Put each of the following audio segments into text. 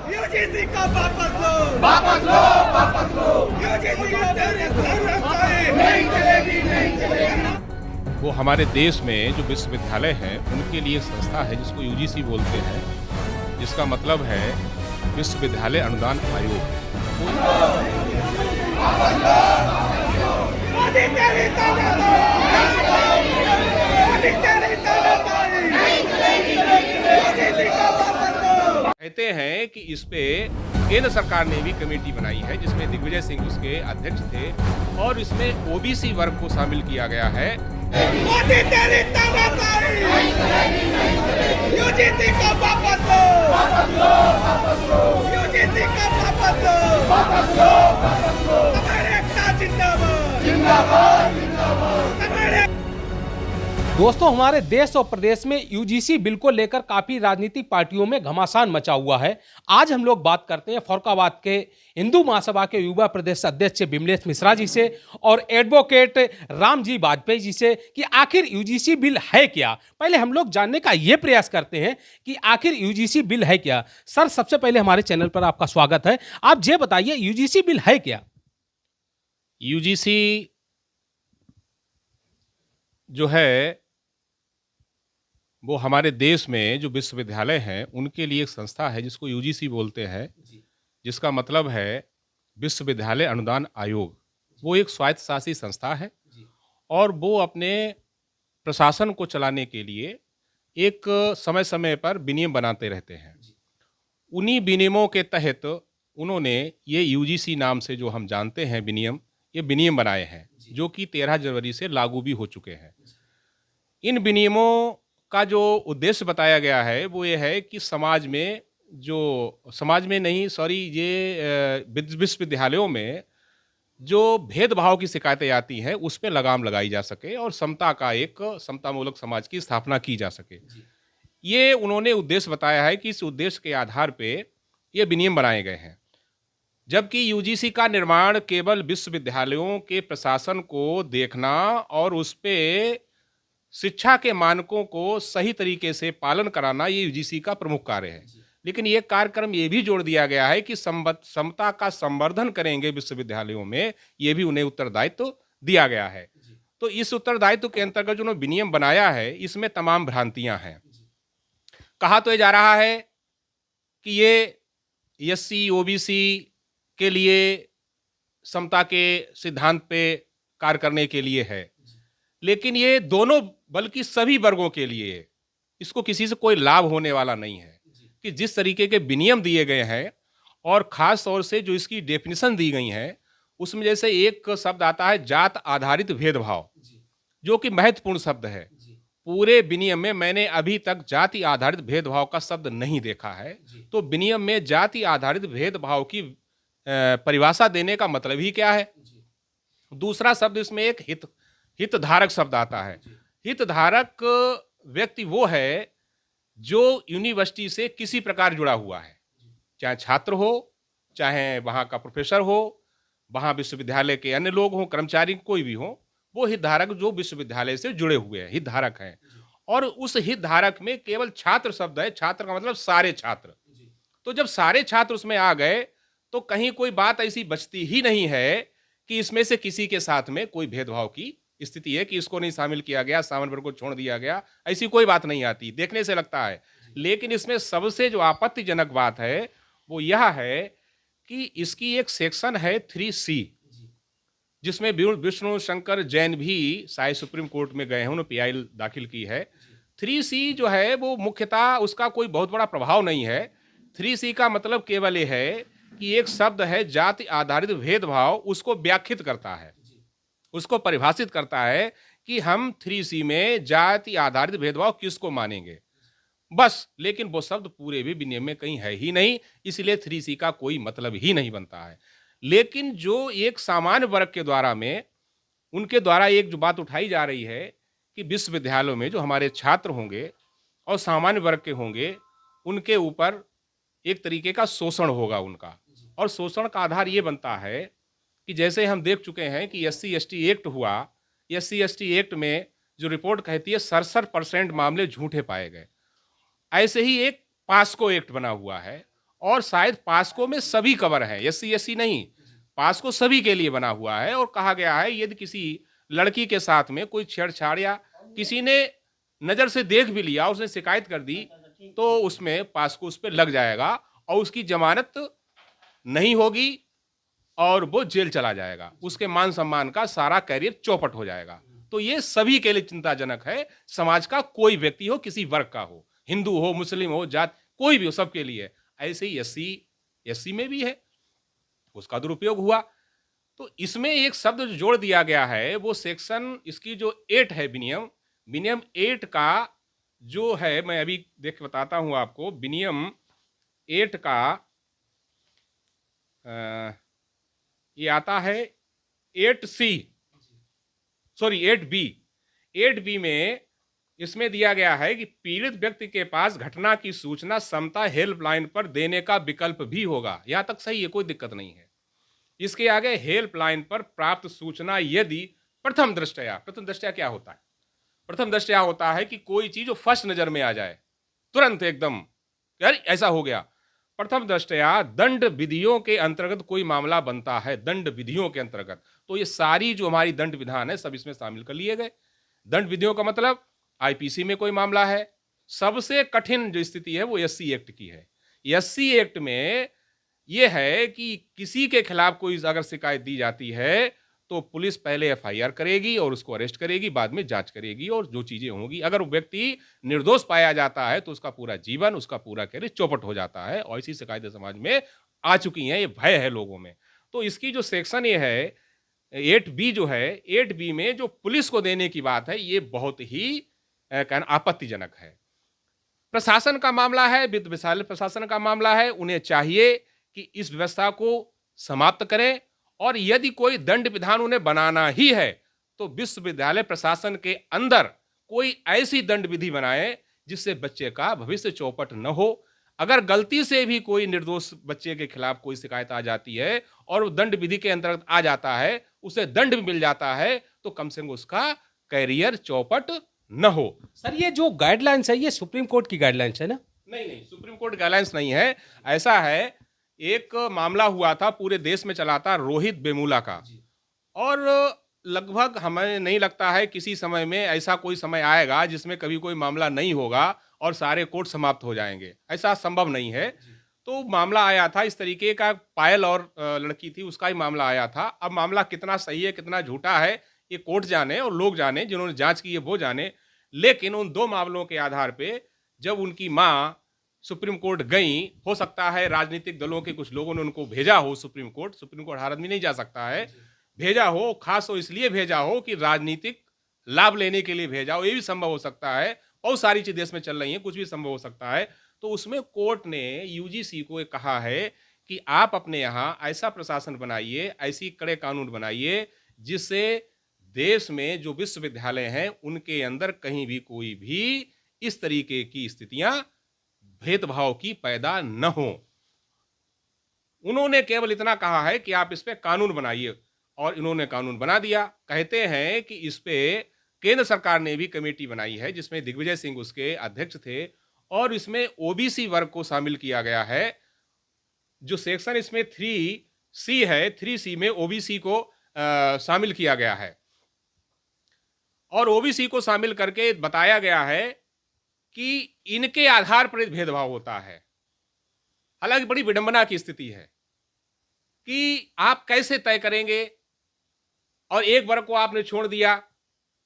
UGC का वापस लो, वापस लो, वापस लो। यूजीसी का नहीं चलेगी, नहीं चलेगी। वो हमारे देश में जो विश्वविद्यालय हैं उनके लिए एक संस्था है जिसको यूजीसी बोलते हैं, जिसका मतलब है विश्वविद्यालय अनुदान आयोग। मोदी तेरी तानाशाही, मोदी तेरी तानाशाही, यूजीसी का वापस लो। कहते हैं कि इस पे केंद्र सरकार ने भी कमेटी बनाई है जिसमें दिग्विजय सिंह उसके अध्यक्ष थे और इसमें ओबीसी वर्ग को शामिल किया गया है। मोदी तेरी तानाशाही, यूजीसी का वापस लो, यूजीसी का वापस लो, हमारे एकता जिंदाबाद, हमारे दोस्तों, हमारे देश और प्रदेश में यूजीसी बिल को लेकर काफी राजनीतिक पार्टियों में घमासान मचा हुआ है। आज हम लोग बात करते हैं फर्रुखाबाद के हिंदू महासभा के युवा प्रदेश अध्यक्ष विमलेश मिश्रा जी से और एडवोकेट रामजी वाजपेयी जी से कि आखिर यूजीसी बिल है क्या। पहले हम लोग जानने का ये प्रयास करते हैं कि आखिर यूजीसी बिल है क्या। सर, सबसे पहले हमारे चैनल पर आपका स्वागत है। आप ये बताइए यूजीसी बिल है क्या। यूजीसी जो है वो हमारे देश में जो विश्वविद्यालय हैं उनके लिए एक संस्था है जिसको यूजीसी बोलते हैं, जिसका मतलब है विश्वविद्यालय अनुदान आयोग। वो एक स्वायत्तशासी संस्था है और वो अपने प्रशासन को चलाने के लिए एक समय समय पर विनियम बनाते रहते हैं। उन्हीं विनियमों के तहत उन्होंने ये यूजीसी नाम से जो हम जानते हैं विनियम, ये विनियम बनाए हैं जो कि 13 जनवरी से लागू भी हो चुके हैं। इन विनियमों का जो उद्देश्य बताया गया है वो ये है कि विश्वविद्यालयों में जो भेदभाव की शिकायतें आती हैं उस पर लगाम लगाई जा सके और समतामूलक समाज की स्थापना की जा सके। ये उन्होंने उद्देश्य बताया है कि इस उद्देश्य के आधार पे ये विनियम बनाए गए हैं। जबकि यूजीसी का निर्माण केवल विश्वविद्यालयों के प्रशासन को देखना और उस पे शिक्षा के मानकों को सही तरीके से पालन कराना ये यूजीसी का प्रमुख कार्य है। लेकिन ये कार्यक्रम ये भी जोड़ दिया गया है कि समता का संवर्धन करेंगे विश्वविद्यालयों में, ये भी उन्हें उत्तरदायित्व दिया गया है। तो इस उत्तरदायित्व के अंतर्गत जो विनियम बनाया है इसमें तमाम भ्रांतियां हैं। कहा तो ये जा रहा है कि ये एससी ओबीसी के लिए समता के सिद्धांत पे कार्य करने के लिए है, लेकिन ये दोनों बल्कि सभी वर्गों के लिए है। इसको किसी से कोई लाभ होने वाला नहीं है कि जिस तरीके के विनियम दिए गए हैं और खास तौर से जो इसकी डेफिनेशन दी गई है उसमें जैसे एक शब्द आता है जात आधारित भेदभाव, जो कि महत्वपूर्ण शब्द है। पूरे विनियम में मैंने अभी तक जाति आधारित भेदभाव का शब्द नहीं देखा है। तो विनियम में जाति आधारित भेदभाव की परिभाषा देने का मतलब ही क्या है। दूसरा शब्द इसमें एक हितधारक शब्द आता है। हितधारक व्यक्ति वो है जो यूनिवर्सिटी से किसी प्रकार जुड़ा हुआ है, चाहे छात्र हो, चाहे वहाँ का प्रोफेसर हो, वहाँ विश्वविद्यालय के अन्य लोग हों, कर्मचारी कोई भी हो, वो हितधारक जो विश्वविद्यालय से जुड़े हुए हैं हितधारक हैं। और उस हितधारक में केवल छात्र शब्द है। छात्र का मतलब सारे छात्र। तो जब सारे छात्र उसमें आ गए तो कहीं कोई बात ऐसी बचती ही नहीं है कि इसमें से किसी के साथ में कोई भेदभाव की स्थिति है कि इसको नहीं शामिल किया गया, सामान्य वर्ग को छोड़ दिया गया, ऐसी कोई बात नहीं आती, देखने से लगता है। लेकिन इसमें सबसे जो आपत्तिजनक बात है वो यह है कि इसकी एक सेक्शन है 3C, जिसमें विष्णु शंकर जैन भी शायद सुप्रीम कोर्ट में गए हैं, उन्होंने पीआई दाखिल की है। 3C जो है वो मुख्यतः उसका कोई बहुत बड़ा प्रभाव नहीं है। 3C का मतलब केवल ये है कि एक शब्द है जाति आधारित भेदभाव, उसको व्याख्यात करता है, उसको परिभाषित करता है कि हम 3C में जाति आधारित भेदभाव किसको मानेंगे, बस। लेकिन वो शब्द पूरे भी विनियम में कहीं है ही नहीं, इसलिए 3C का कोई मतलब ही नहीं बनता है। लेकिन जो एक सामान्य वर्ग के द्वारा में उनके द्वारा एक जो बात उठाई जा रही है कि विश्वविद्यालयों में जो हमारे छात्र होंगे और सामान्य वर्ग के होंगे, उनके ऊपर एक तरीके का शोषण होगा उनका। और शोषण का आधार ये बनता है कि जैसे हम देख चुके हैं कि SC/ST एक्ट हुआ, SC/ST एक्ट में जो रिपोर्ट कहती है 67% मामले झूठे पाए गए। ऐसे ही एक पास्को एक्ट बना हुआ है और शायद पास्को में सभी कवर हैं, SC नहीं, पास्को सभी के लिए बना हुआ है। और कहा गया है यदि किसी लड़की के साथ में कोई छेड़छाड़ या किसी ने नजर से देख भी लिया, उसने शिकायत कर दी, तो उसमें पास्को उस पर लग जाएगा और उसकी जमानत नहीं होगी और वो जेल चला जाएगा, उसके मान सम्मान का सारा कैरियर चौपट हो जाएगा। तो ये सभी के लिए चिंताजनक है, समाज का कोई व्यक्ति हो, किसी वर्ग का हो, हिंदू हो, मुस्लिम हो, जात कोई भी हो, सबके लिए। ऐसे ही SC में भी है, उसका दुरुपयोग हुआ। तो इसमें एक शब्द जो जोड़ दिया गया है वो सेक्शन इसकी जो 8 है, विनियम 8 का जो है, मैं अभी देख के बताता हूं आपको। विनियम 8 का ये आता है 8B में इसमें दिया गया है कि पीड़ित व्यक्ति के पास घटना की सूचना समता हेल्पलाइन पर देने का विकल्प भी होगा। यहां तक सही है, कोई दिक्कत नहीं है। इसके आगे हेल्पलाइन पर प्राप्त सूचना यदि प्रथम दृष्टया क्या होता है? प्रथम दृष्टया होता है कि कोई चीज जो फर्स्ट नजर में आ जाए, तुरंत एकदम यार ऐसा हो गया। प्रथम दृष्टया दंड विधियों के अंतर्गत कोई मामला बनता है, दंड विधियों के अंतर्गत। तो ये सारी जो हमारी दंड विधान है सब इसमें शामिल कर लिए गए। दंड विधियों का मतलब IPC में कोई मामला है, सबसे कठिन जो स्थिति है वो SC एक्ट की है। SC एक्ट में यह है कि किसी के खिलाफ कोई अगर शिकायत दी जाती है तो पुलिस पहले FIR करेगी और उसको अरेस्ट करेगी, बाद में जांच करेगी और जो चीजें होंगी, अगर वो व्यक्ति निर्दोष पाया जाता है तो उसका पूरा जीवन, उसका पूरा कैरियर चौपट हो जाता है। और ऐसी शिकायतें समाज में आ चुकी हैं, ये भय है लोगों में। तो इसकी जो सेक्शन ये है 8B जो है, 8B में जो पुलिस को देने की बात है, ये बहुत ही कहना आपत्तिजनक है। प्रशासन का मामला है, विश्वविद्यालय प्रशासन का मामला है, उन्हें चाहिए कि इस व्यवस्था को समाप्त करें और यदि कोई दंड विधान उन्हें बनाना ही है तो विश्वविद्यालय प्रशासन के अंदर कोई ऐसी दंड विधि बनाए जिससे बच्चे का भविष्य चौपट न हो। अगर गलती से भी कोई निर्दोष बच्चे के खिलाफ कोई शिकायत आ जाती है और वो दंड विधि के अंतर्गत आ जाता है, उसे दंड भी मिल जाता है, तो कम से कम उसका कैरियर चौपट न हो। सर ये जो गाइडलाइंस है ये सुप्रीम कोर्ट की गाइडलाइंस है ना? नहीं, सुप्रीम कोर्ट गाइडलाइंस नहीं है। ऐसा है, एक मामला हुआ था, पूरे देश में चला था, रोहित वेमुला का, और लगभग हमें नहीं लगता है किसी समय में ऐसा कोई समय आएगा जिसमें कभी कोई मामला नहीं होगा और सारे कोर्ट समाप्त हो जाएंगे, ऐसा संभव नहीं है। तो मामला आया था इस तरीके का, पायल और लड़की थी, उसका ही मामला आया था। अब मामला कितना सही है कितना झूठा है ये कोर्ट जाने और लोग जाने, जिन्होंने जांच की है वो जाने। लेकिन उन 2 मामलों के आधार पे जब उनकी मां सुप्रीम कोर्ट गई, हो सकता है राजनीतिक दलों के कुछ लोगों ने उनको भेजा हो सुप्रीम कोर्ट हर आदमी नहीं जा सकता है, भेजा हो, खास हो इसलिए भेजा हो कि राजनीतिक लाभ लेने के लिए भेजा हो, ये भी संभव हो सकता है। बहुत सारी चीजें देश में चल रही हैं, कुछ भी संभव हो सकता है। तो उसमें कोर्ट ने UGC को कहा है कि आप अपने यहाँ ऐसा प्रशासन बनाइए, ऐसी कड़े कानून बनाइए जिससे देश में जो विश्वविद्यालय हैं उनके अंदर कहीं भी कोई भी इस तरीके की स्थितियां भेदभाव की पैदा न हो। उन्होंने केवल इतना कहा है कि आप इस पे कानून बनाइए, और इन्होंने कानून बना दिया। कहते हैं कि इस पे केंद्र सरकार ने भी कमेटी बनाई है जिसमें दिग्विजय सिंह उसके अध्यक्ष थे, और इसमें OBC वर्ग को शामिल किया गया है। जो सेक्शन इसमें 3C है, 3C में OBC को शामिल किया गया है, और OBC को शामिल करके बताया गया है कि इनके आधार पर भेदभाव होता है। हालांकि बड़ी विडंबना की स्थिति है कि आप कैसे तय करेंगे, और एक वर्ग को आपने छोड़ दिया,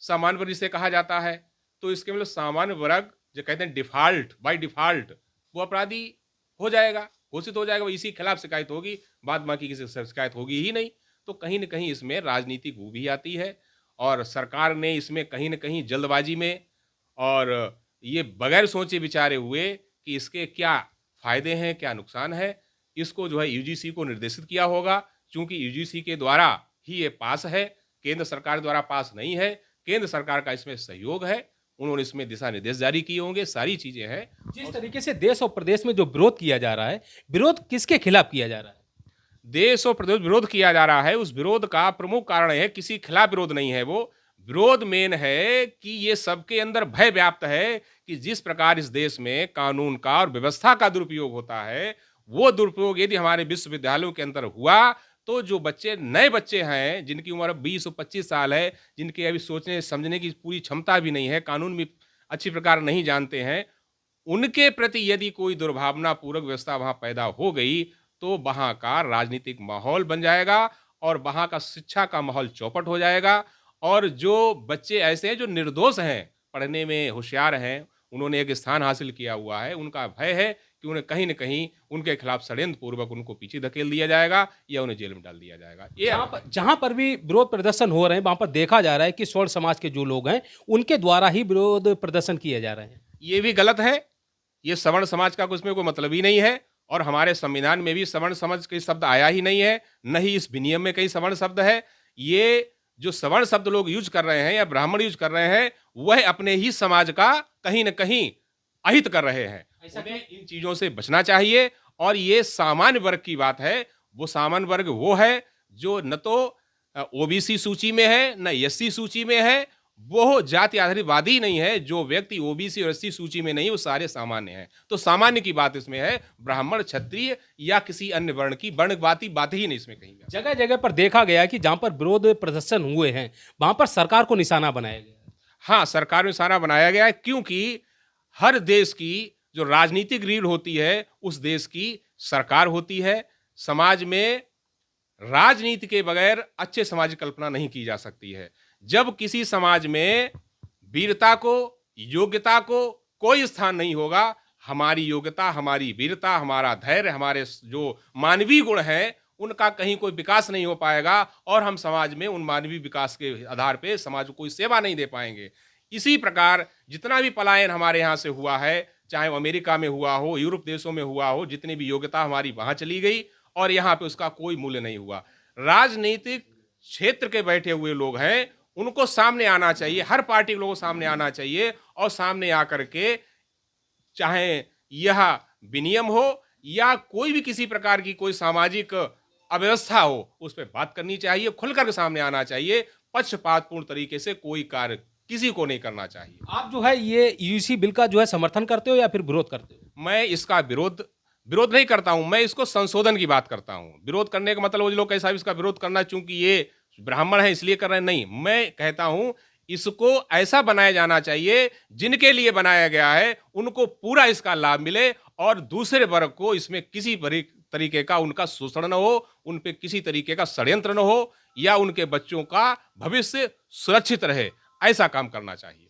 सामान्य वर्ग जिसे कहा जाता है, तो इसके मतलब सामान्य वर्ग जो कहते हैं डिफॉल्ट, बाय डिफॉल्ट वो अपराधी हो जाएगा, घोषित हो जाएगा, वो इसी खिलाफ शिकायत होगी, बाद बाकी किसी से शिकायत होगी ही नहीं। तो कहीं न कहीं इसमें राजनीतिक खूबी आती है, और सरकार ने इसमें कहीं न कहीं जल्दबाजी में और ये बगैर सोचे विचारे हुए कि इसके क्या फायदे हैं क्या नुकसान है, इसको जो है UGC को निर्देशित किया होगा। क्योंकि UGC के द्वारा ही ये पास है, केंद्र सरकार द्वारा पास नहीं है, केंद्र सरकार का इसमें सहयोग है, उन्होंने इसमें दिशा निर्देश जारी किए होंगे, सारी चीजें हैं। जिस तरीके से देश और प्रदेश में जो विरोध किया जा रहा है, विरोध किसके खिलाफ किया जा रहा है? देश और प्रदेश विरोध किया जा रहा है, उस विरोध का प्रमुख कारण है, किसी खिलाफ विरोध नहीं है, वो विरोध मेन है कि ये सबके अंदर भय व्याप्त है कि जिस प्रकार इस देश में कानून का और व्यवस्था का दुरुपयोग होता है, वो दुरुपयोग यदि हमारे विश्वविद्यालयों के अंदर हुआ तो जो बच्चे नए बच्चे हैं जिनकी उम्र 20 और 25 साल है, जिनके अभी सोचने समझने की पूरी क्षमता भी नहीं है, कानून भी अच्छी प्रकार नहीं जानते हैं, उनके प्रति यदि कोई दुर्भावनापूर्वक व्यवस्था वहाँ पैदा हो गई तो वहाँ का राजनीतिक माहौल बन जाएगा और वहाँ का शिक्षा का माहौल चौपट हो जाएगा। और जो बच्चे ऐसे हैं जो निर्दोष हैं, पढ़ने में होशियार हैं, उन्होंने एक स्थान हासिल किया हुआ है, उनका भय है कि उन्हें कहीं न कहीं उनके खिलाफ षड्यंत्र पूर्वक उनको पीछे धकेल दिया जाएगा या उन्हें जेल में डाल दिया जाएगा। ये जहां पर भी विरोध प्रदर्शन हो रहे हैं वहां पर देखा जा रहा है कि स्वर्ण समाज के जो लोग हैं उनके द्वारा ही विरोध प्रदर्शन किए जा रहे हैं। ये भी गलत है। ये सवर्ण समाज का उसमें कोई मतलब ही नहीं है और हमारे संविधान में भी सवर्ण समाज के शब्द आया ही नहीं है, न ही इस विनियम में कई सवर्ण शब्द है। ये जो सवर्ण शब्द लोग यूज कर रहे हैं या ब्राह्मण यूज कर रहे हैं, वह अपने ही समाज का कहीं न कहीं अहित कर रहे हैं। उन्हें इन चीजों से बचना चाहिए और ये सामान्य वर्ग की बात है। वो सामान्य वर्ग वो है जो न तो ओबीसी सूची में है न एससी सूची में है, वो जाति आधारितवादी ही नहीं है। जो व्यक्ति ओबीसी और एससी सूची में नहीं, वो सारे सामान्य हैं। तो सामान्य की बात इसमें है, ब्राह्मण, क्षत्रिय या किसी अन्य वर्ण की वर्णवादी बात ही नहीं इसमें कहीं। जगह जगह पर देखा गया कि जहां पर विरोध प्रदर्शन हुए हैं वहां पर सरकार को निशाना बनाया गया। हाँ, सरकार को निशाना बनाया गया है क्योंकि हर देश की जो राजनीतिक रीढ़ होती है उस देश की सरकार होती है। समाज में राजनीति के बगैर अच्छे समाज की कल्पना नहीं की जा सकती है। जब किसी समाज में वीरता को, योग्यता को कोई स्थान नहीं होगा, हमारी योग्यता, हमारी वीरता, हमारा धैर्य, हमारे जो मानवीय गुण हैं उनका कहीं कोई विकास नहीं हो पाएगा और हम समाज में उन मानवीय विकास के आधार पे समाज को कोई सेवा नहीं दे पाएंगे। इसी प्रकार जितना भी पलायन हमारे यहाँ से हुआ है, चाहे वो अमेरिका में हुआ हो, यूरोप देशों में हुआ हो, जितनी भी योग्यता हमारी वहाँ चली गई और यहाँ पे उसका कोई मूल्य नहीं हुआ। राजनीतिक क्षेत्र के बैठे हुए लोग हैं, उनको सामने आना चाहिए, हर पार्टी के लोगों को सामने आना चाहिए और सामने आकर के चाहे यह विनियम हो या कोई भी किसी प्रकार की कोई सामाजिक अव्यवस्था हो, उस पर बात करनी चाहिए, खुलकर के सामने आना चाहिए। पक्षपातपूर्ण तरीके से कोई कार्य किसी को नहीं करना चाहिए। आप जो है ये यूजीसी बिल का जो है समर्थन करते हो या फिर विरोध करते हो? मैं इसका विरोध नहीं करता हूं, मैं इसको संशोधन की बात करता हूं। विरोध करने का मतलब वो लोग कैसा इसका विरोध करना चूंकि ये ब्राह्मण है इसलिए कर रहे हैं, नहीं। मैं कहता हूं इसको ऐसा बनाया जाना चाहिए जिनके लिए बनाया गया है उनको पूरा इसका लाभ मिले और दूसरे वर्ग को इसमें किसी तरीके का उनका शोषण न हो, उन पे किसी तरीके का षड्यंत्र न हो या उनके बच्चों का भविष्य सुरक्षित रहे, ऐसा काम करना चाहिए।